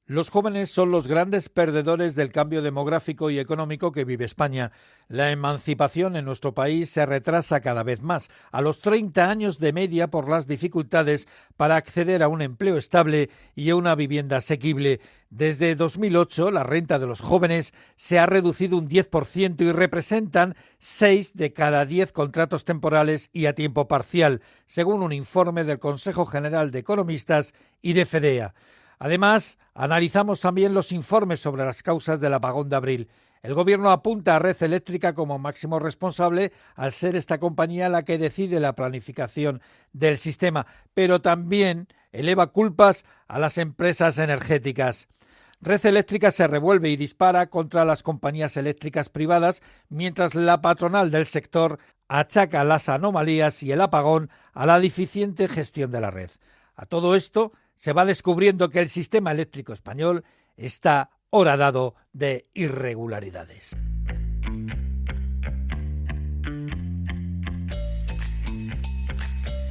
Los jóvenes son los grandes perdedores del cambio demográfico y económico que vive España. La emancipación en nuestro país se retrasa cada vez más, a los 30 años de media por las dificultades para acceder a un empleo estable y a una vivienda asequible. Desde 2008, la renta de los jóvenes se ha reducido un 10% y representan 6 de cada 10 contratos temporales y a tiempo parcial, según un informe del Consejo General de Economistas y de FEDEA. Además, analizamos también los informes sobre las causas del apagón de abril. El Gobierno apunta a Red Eléctrica como máximo responsable, al ser esta compañía la que decide la planificación del sistema, pero también eleva culpas a las empresas energéticas. Red Eléctrica se revuelve y dispara contra las compañías eléctricas privadas, mientras la patronal del sector achaca las anomalías y el apagón a la deficiente gestión de la red. A todo esto se va descubriendo que el sistema eléctrico español está horadado de irregularidades.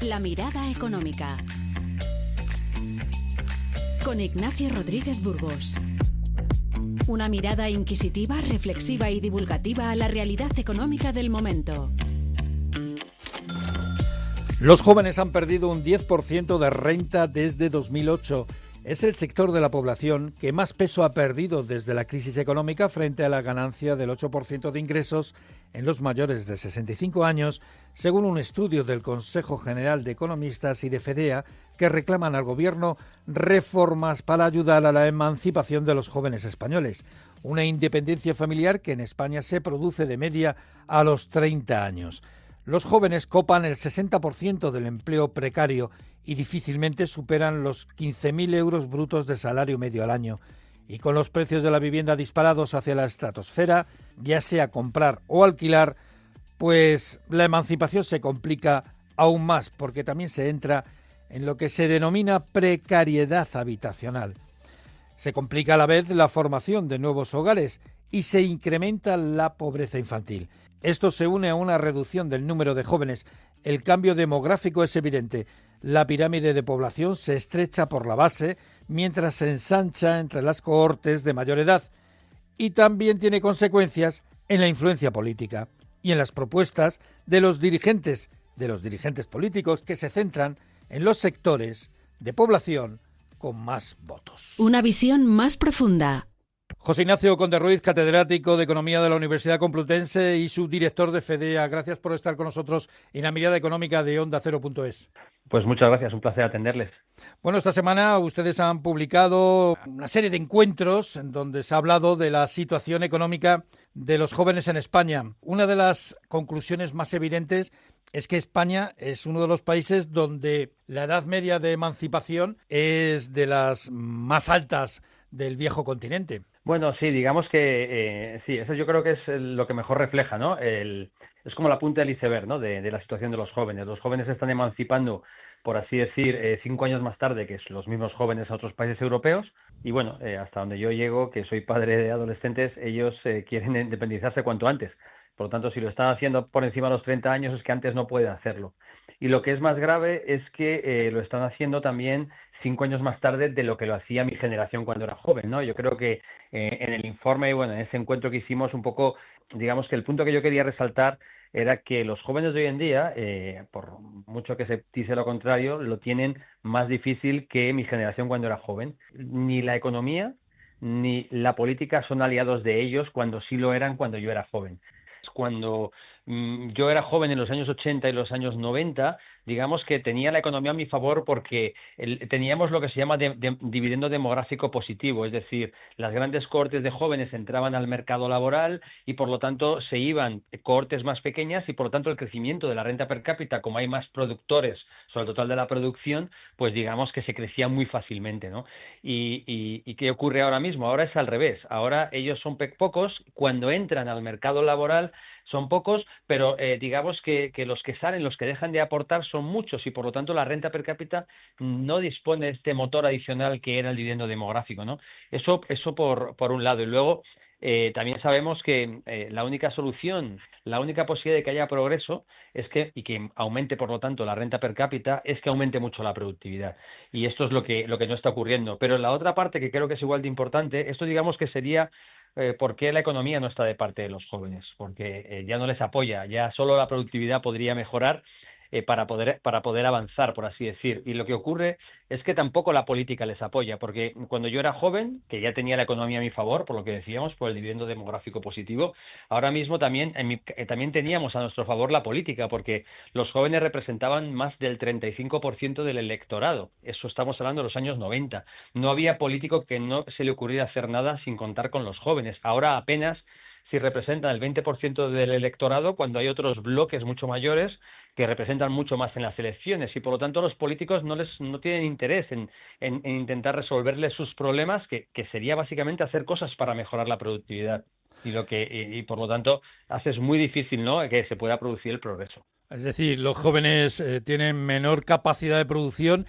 La mirada económica. Con Ignacio Rodríguez Burgos. Una mirada inquisitiva, reflexiva y divulgativa a la realidad económica del momento. Los jóvenes han perdido un 10% de renta desde 2008. Es el sector de la población que más peso ha perdido desde la crisis económica frente a la ganancia del 8% de ingresos en los mayores de 65 años, según un estudio del Consejo General de Economistas y de FEDEA, que reclaman al Gobierno reformas para ayudar a la emancipación de los jóvenes españoles. Una independencia familiar que en España se produce de media a los 30 años. Los jóvenes copan el 60% del empleo precario y difícilmente superan los 15.000 euros brutos de salario medio al año. Y con los precios de la vivienda disparados hacia la estratosfera, ya sea comprar o alquilar, pues la emancipación se complica aún más, porque también se entra en lo que se denomina precariedad habitacional. Se complica a la vez la formación de nuevos hogares y se incrementa la pobreza infantil. Esto se une a una reducción del número de jóvenes. El cambio demográfico es evidente. La pirámide de población se estrecha por la base, mientras se ensancha entre las cohortes de mayor edad. Y también tiene consecuencias en la influencia política y en las propuestas de los dirigentes políticos, que se centran en los sectores de población con más votos. Una visión más profunda. José Ignacio Conde Ruiz, catedrático de Economía de la Universidad Complutense y subdirector de FEDEA. Gracias por estar con nosotros en la mirada económica de Onda Cero.es. Pues muchas gracias, un placer atenderles. Bueno, esta semana ustedes han publicado una serie de encuentros en donde se ha hablado de la situación económica de los jóvenes en España. Una de las conclusiones más evidentes es que España es uno de los países donde la edad media de emancipación es de las más altas del viejo continente. Bueno, sí, digamos que sí, eso yo creo que es lo que mejor refleja, ¿no? Es como la punta del iceberg, ¿no? De la situación de los jóvenes. Los jóvenes se están emancipando, por así decir, 5 años más tarde que los mismos jóvenes a otros países europeos. Y bueno, hasta donde yo llego, que soy padre de adolescentes, ellos quieren independizarse cuanto antes. Por lo tanto, si lo están haciendo por encima de los 30 años, es que antes no pueden hacerlo. Y lo que es más grave es que lo están haciendo también 5 años más tarde de lo que lo hacía mi generación cuando era joven, ¿no? Yo creo que en el informe, bueno, en ese encuentro que hicimos, un poco, digamos que el punto que yo quería resaltar era que los jóvenes de hoy en día, por mucho que se dice lo contrario, lo tienen más difícil que mi generación cuando era joven. Ni la economía ni la política son aliados de ellos cuando sí lo eran cuando yo era joven. Cuando yo era joven en los años 80 y los años 90, digamos que tenía la economía a mi favor porque teníamos lo que se llama dividendo demográfico positivo, es decir, las grandes cohortes de jóvenes entraban al mercado laboral y por lo tanto se iban cohortes más pequeñas y por lo tanto el crecimiento de la renta per cápita, como hay más productores sobre el total de la producción, pues digamos que se crecía muy fácilmente, ¿no? ¿Y qué ocurre ahora mismo? Ahora es al revés, ahora ellos son pocos, cuando entran al mercado laboral son pocos, pero digamos que los que salen, los que dejan de aportar son muchos y por lo tanto la renta per cápita no dispone de este motor adicional que era el dividendo demográfico, ¿no? Eso por un lado. Y luego también sabemos que la única solución, la única posibilidad de que haya progreso y que aumente, por lo tanto, la renta per cápita, es que aumente mucho la productividad. Y esto es lo que no está ocurriendo. Pero la otra parte, que creo que es igual de importante, esto digamos que sería por qué la economía no está de parte de los jóvenes, porque ya no les apoya, ya solo la productividad podría mejorar para poder avanzar, por así decir. Y lo que ocurre es que tampoco la política les apoya, porque cuando yo era joven, que ya tenía la economía a mi favor, por lo que decíamos, por el dividendo demográfico positivo, ahora mismo también teníamos a nuestro favor la política, porque los jóvenes representaban más del 35% del electorado. Eso estamos hablando de los años 90. No había político que no se le ocurriera hacer nada sin contar con los jóvenes. Ahora apenas si representan el 20% del electorado, cuando hay otros bloques mucho mayores que representan mucho más en las elecciones, y por lo tanto los políticos no tienen interés en intentar resolverles sus problemas, que sería básicamente hacer cosas para mejorar la productividad, y por lo tanto es muy difícil, ¿no?, que se pueda producir el progreso. Es decir, los jóvenes tienen menor capacidad de producción,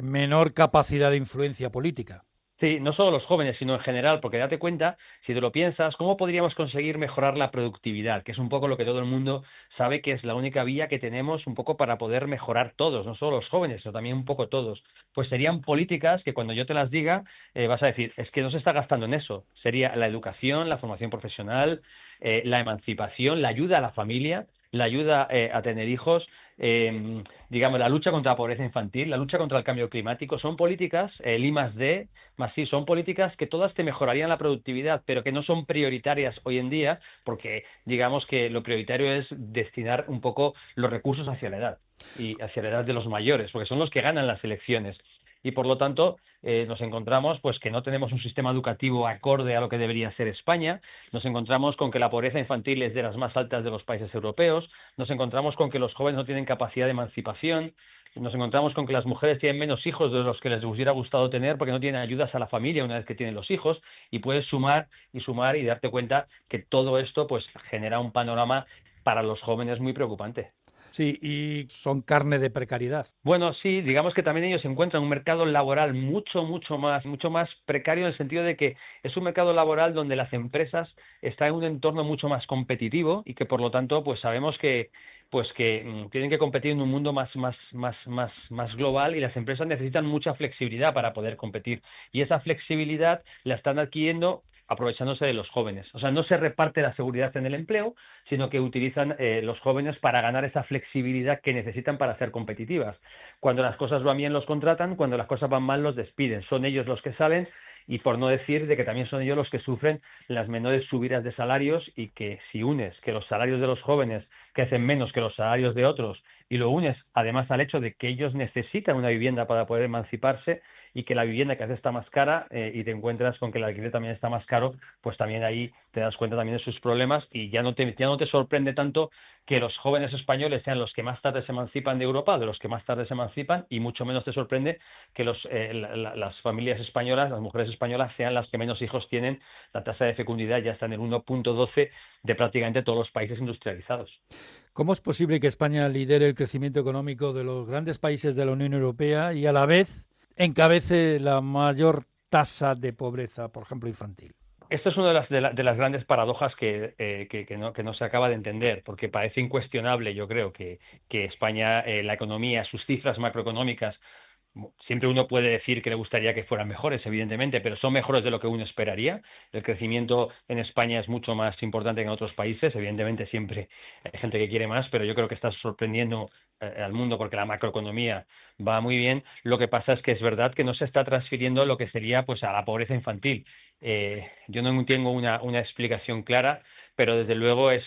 menor capacidad de influencia política. Sí, no solo los jóvenes, sino en general, porque date cuenta, si te lo piensas, ¿cómo podríamos conseguir mejorar la productividad? Que es un poco lo que todo el mundo sabe que es la única vía que tenemos un poco para poder mejorar todos, no solo los jóvenes, sino también un poco todos. Pues serían políticas que cuando yo te las diga vas a decir, es que no se está gastando en eso. Sería la educación, la formación profesional, la emancipación, la ayuda a la familia, la ayuda a tener hijos, digamos, la lucha contra la pobreza infantil, la lucha contra el cambio climático. Son políticas, el I+D, más sí, son políticas que todas te mejorarían la productividad, pero que no son prioritarias hoy en día, porque digamos que lo prioritario es destinar un poco los recursos hacia la edad, y hacia la edad de los mayores, porque son los que ganan las elecciones. Y por lo tanto nos encontramos pues que no tenemos un sistema educativo acorde a lo que debería ser España, nos encontramos con que la pobreza infantil es de las más altas de los países europeos, nos encontramos con que los jóvenes no tienen capacidad de emancipación, nos encontramos con que las mujeres tienen menos hijos de los que les hubiera gustado tener porque no tienen ayudas a la familia una vez que tienen los hijos, y puedes sumar y darte cuenta que todo esto pues genera un panorama para los jóvenes muy preocupante. Sí, y son carne de precariedad. Bueno, sí, digamos que también ellos encuentran un mercado laboral mucho más precario, en el sentido de que es un mercado laboral donde las empresas están en un entorno mucho más competitivo, y que por lo tanto pues sabemos que tienen que competir en un mundo más global, y las empresas necesitan mucha flexibilidad para poder competir, y esa flexibilidad la están adquiriendo aprovechándose de los jóvenes. O sea, no se reparte la seguridad en el empleo, sino que utilizan los jóvenes para ganar esa flexibilidad que necesitan para ser competitivas. Cuando las cosas van bien los contratan, cuando las cosas van mal los despiden. Son ellos los que salen, y por no decir de que también son ellos los que sufren las menores subidas de salarios, y que si unes que los salarios de los jóvenes crecen menos que los salarios de otros, y lo unes además al hecho de que ellos necesitan una vivienda para poder emanciparse, y que la vivienda cada vez está más cara, y te encuentras con que el alquiler también está más caro, pues también ahí te das cuenta también de sus problemas, y ya no te sorprende tanto que los jóvenes españoles sean los que más tarde se emancipan de Europa, de los que más tarde se emancipan, y mucho menos te sorprende que las familias españolas, las mujeres españolas, sean las que menos hijos tienen. La tasa de fecundidad ya está en el 1,12 de prácticamente todos los países industrializados. ¿Cómo es posible que España lidere el crecimiento económico de los grandes países de la Unión Europea y a la vez encabece la mayor tasa de pobreza, por ejemplo, infantil? Esto es una de las grandes paradojas que no se acaba de entender, porque parece incuestionable, yo creo, que España, la economía, sus cifras macroeconómicas, siempre uno puede decir que le gustaría que fueran mejores, evidentemente, pero son mejores de lo que uno esperaría. El crecimiento en España es mucho más importante que en otros países. Evidentemente siempre hay gente que quiere más, pero yo creo que está sorprendiendo al mundo porque la macroeconomía va muy bien. Lo que pasa es que es verdad que no se está transfiriendo lo que sería pues a la pobreza infantil. Yo no tengo una explicación clara, pero desde luego es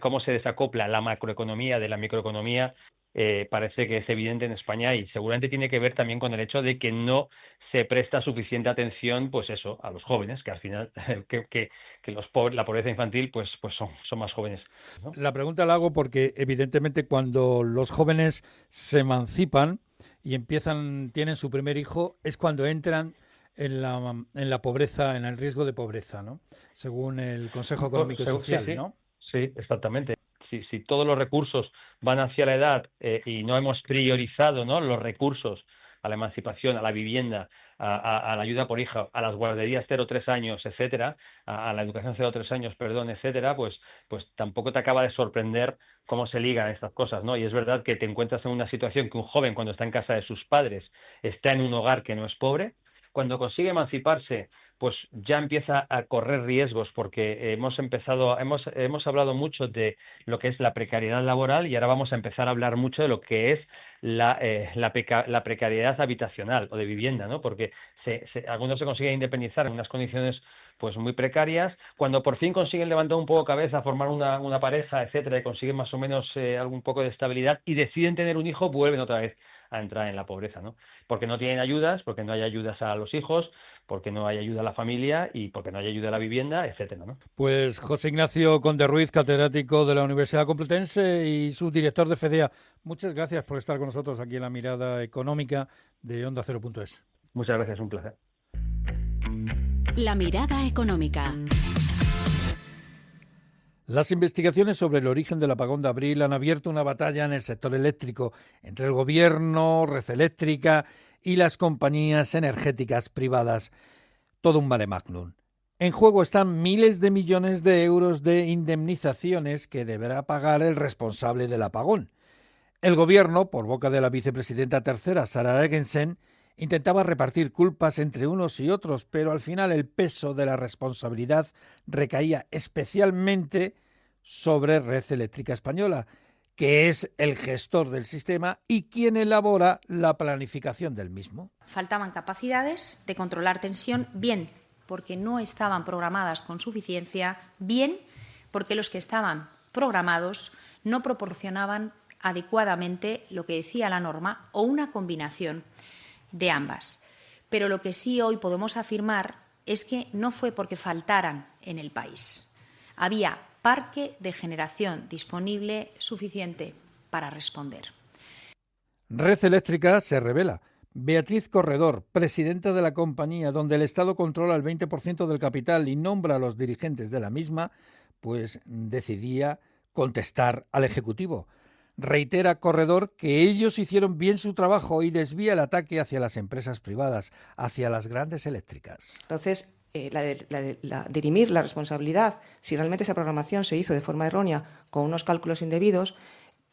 cómo se desacopla la macroeconomía de la microeconomía. Parece que es evidente en España, y seguramente tiene que ver también con el hecho de que no se presta suficiente atención, pues eso, a los jóvenes, que al final que la pobreza infantil pues son más jóvenes, ¿no? La pregunta la hago porque evidentemente cuando los jóvenes se emancipan y tienen su primer hijo, es cuando entran en la pobreza, en el riesgo de pobreza, ¿no? Según el Consejo Económico y Social, sí, ¿no? Sí, exactamente. Si todos los recursos van hacia la edad y no hemos priorizado, ¿no?, los recursos a la emancipación, a la vivienda, a la ayuda por hijo, a las guarderías 0-3 años, etcétera, a la educación 0-3 años, perdón, etcétera, pues tampoco te acaba de sorprender cómo se ligan estas cosas, ¿no? Y es verdad que te encuentras en una situación que un joven, cuando está en casa de sus padres, está en un hogar que no es pobre. Cuando consigue emanciparse, pues ya empieza a correr riesgos, porque hemos hablado mucho de lo que es la precariedad laboral, y ahora vamos a empezar a hablar mucho de lo que es la precariedad habitacional o de vivienda, ¿no? Porque algunos se consiguen independizar en unas condiciones pues muy precarias. Cuando por fin consiguen levantar un poco cabeza, formar una pareja, etcétera, y consiguen más o menos algún poco de estabilidad y deciden tener un hijo, vuelven otra vez a entrar en la pobreza, ¿no? Porque no tienen ayudas, porque no hay ayudas a los hijos, porque no hay ayuda a la familia y porque no hay ayuda a la vivienda, etcétera, ¿no? Pues José Ignacio Conde Ruiz, catedrático de la Universidad Complutense y subdirector de FEDEA, muchas gracias por estar con nosotros aquí en la mirada económica de Onda Cero.es. Muchas gracias, un placer. La mirada económica. Las investigaciones sobre el origen del apagón de abril han abierto una batalla en el sector eléctrico entre el gobierno, Red Eléctrica y las compañías energéticas privadas. Todo un mare magnum. En juego están miles de millones de euros de indemnizaciones que deberá pagar el responsable del apagón. El gobierno, por boca de la vicepresidenta tercera, Sara Egensen, intentaba repartir culpas entre unos y otros, pero al final el peso de la responsabilidad recaía especialmente sobre Red Eléctrica Española, que es el gestor del sistema y quien elabora la planificación del mismo. Faltaban capacidades de controlar tensión, bien porque no estaban programadas con suficiencia, bien porque los que estaban programados no proporcionaban adecuadamente lo que decía la norma o una combinación de ambas. Pero lo que sí hoy podemos afirmar es que no fue porque faltaran en el país. Había parque de generación disponible suficiente para responder. Red Eléctrica se revela. Beatriz Corredor, presidenta de la compañía, donde el Estado controla el 20% del capital y nombra a los dirigentes de la misma, pues decidía contestar al Ejecutivo. Reitera Corredor que ellos hicieron bien su trabajo y desvía el ataque hacia las empresas privadas, hacia las grandes eléctricas. Entonces, dirimir la responsabilidad, si realmente esa programación se hizo de forma errónea, con unos cálculos indebidos,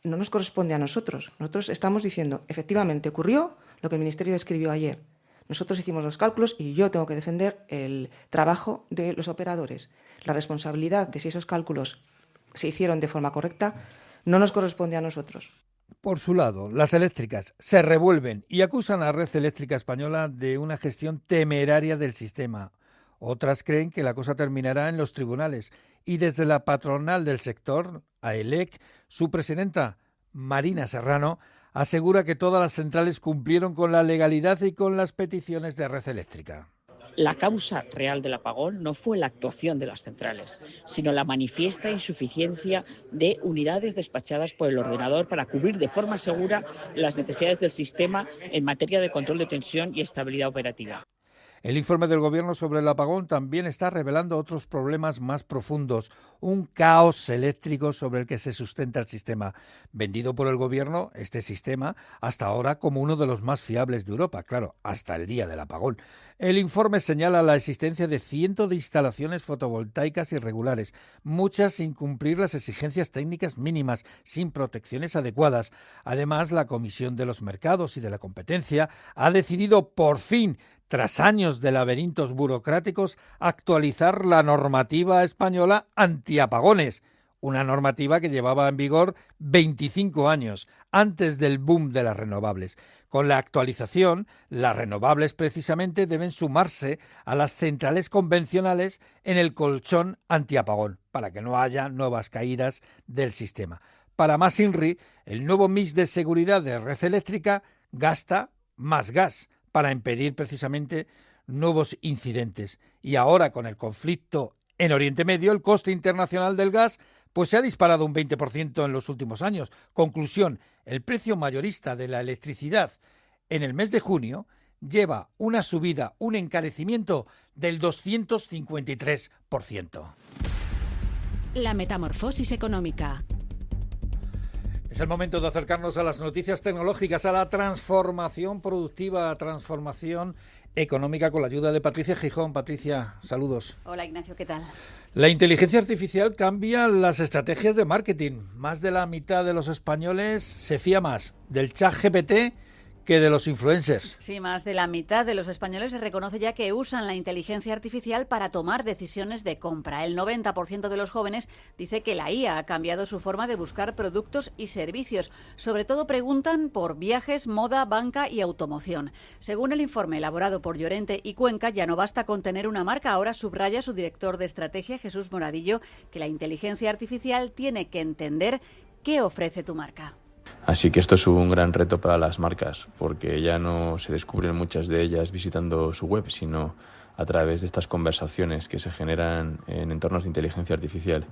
no nos corresponde a nosotros. Nosotros estamos diciendo, efectivamente, ocurrió lo que el Ministerio describió ayer. Nosotros hicimos los cálculos y yo tengo que defender el trabajo de los operadores. La responsabilidad de si esos cálculos se hicieron de forma correcta no nos corresponde a nosotros. Por su lado, las eléctricas se revuelven y acusan a Red Eléctrica Española de una gestión temeraria del sistema. Otras creen que la cosa terminará en los tribunales y desde la patronal del sector, AELEC, su presidenta, Marina Serrano, asegura que todas las centrales cumplieron con la legalidad y con las peticiones de Red Eléctrica. La causa real del apagón no fue la actuación de las centrales, sino la manifiesta insuficiencia de unidades despachadas por el ordenador para cubrir de forma segura las necesidades del sistema en materia de control de tensión y estabilidad operativa. El informe del Gobierno sobre el apagón también está revelando otros problemas más profundos, un caos eléctrico sobre el que se sustenta el sistema. Vendido por el Gobierno, este sistema, hasta ahora como uno de los más fiables de Europa, claro, hasta el día del apagón. El informe señala la existencia de cientos de instalaciones fotovoltaicas irregulares, muchas sin cumplir las exigencias técnicas mínimas, sin protecciones adecuadas. Además, la Comisión de los Mercados y de la Competencia ha decidido por fin, tras años de laberintos burocráticos, actualizar la normativa española antiapagones, una normativa que llevaba en vigor 25 años, antes del boom de las renovables. Con la actualización, las renovables precisamente deben sumarse a las centrales convencionales en el colchón antiapagón, para que no haya nuevas caídas del sistema. Para más INRI, el nuevo mix de seguridad de Red Eléctrica gasta más gas, para impedir precisamente nuevos incidentes. Y ahora, con el conflicto en Oriente Medio, el coste internacional del gas pues se ha disparado un 20% en los últimos años. Conclusión, el precio mayorista de la electricidad en el mes de junio lleva una subida, un encarecimiento del 253%. La metamorfosis económica. Es el momento de acercarnos a las noticias tecnológicas, a la transformación productiva, a la transformación económica con la ayuda de Patricia Gijón. Patricia, saludos. Hola Ignacio, ¿qué tal? La inteligencia artificial cambia las estrategias de marketing. Más de la mitad de los españoles se fía más del ChatGPT que de los influencers. Sí, más de la mitad de los españoles se reconoce ya que usan la inteligencia artificial para tomar decisiones de compra. El 90% de los jóvenes dice que la IA ha cambiado su forma de buscar productos y servicios. Sobre todo preguntan por viajes, moda, banca y automoción. Según el informe elaborado por Llorente y Cuenca, ya no basta con tener una marca. Ahora subraya su director de estrategia, Jesús Moradillo, que la inteligencia artificial tiene que entender qué ofrece tu marca. Así que esto es un gran reto para las marcas, porque ya no se descubren muchas de ellas visitando su web, sino a través de estas conversaciones que se generan en entornos de inteligencia artificial.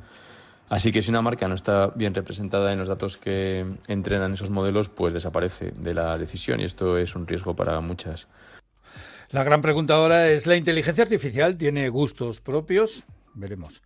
Así que si una marca no está bien representada en los datos que entrenan esos modelos, pues desaparece de la decisión y esto es un riesgo para muchas. La gran pregunta ahora es, ¿la inteligencia artificial tiene gustos propios? Veremos.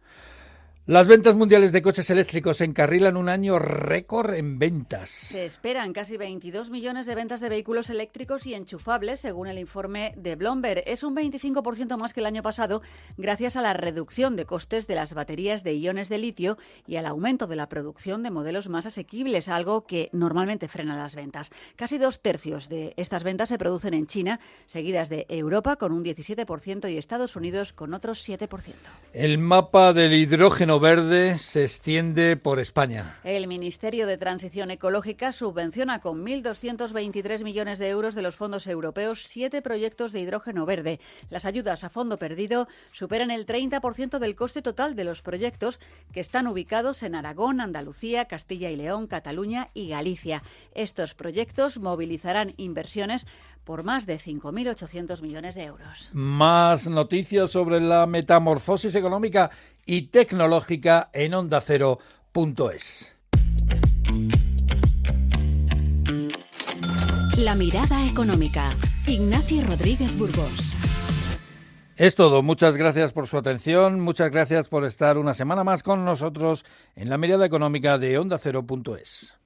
Las ventas mundiales de coches eléctricos encarrilan un año récord en ventas. Se esperan casi 22 millones de ventas de vehículos eléctricos y enchufables, según el informe de Bloomberg. Es un 25% más que el año pasado, gracias a la reducción de costes de las baterías de iones de litio y al aumento de la producción de modelos más asequibles, algo que normalmente frena las ventas. Casi 2/3 de estas ventas se producen en China, seguidas de Europa con un 17% y Estados Unidos con otro 7%. El mapa del hidrógeno verde se extiende por España. El Ministerio de Transición Ecológica subvenciona con 1.223 millones de euros de los fondos europeos 7 proyectos de hidrógeno verde. Las ayudas a fondo perdido superan el 30% del coste total de los proyectos, que están ubicados en Aragón, Andalucía, Castilla y León, Cataluña y Galicia. Estos proyectos movilizarán inversiones por más de 5.800 millones de euros. Más noticias sobre la metamorfosis económica y tecnológica en ondacero.es. La mirada económica. Ignacio Rodríguez Burgos. Es todo. Muchas gracias por su atención. Muchas gracias por estar una semana más con nosotros en la mirada económica de ondacero.es.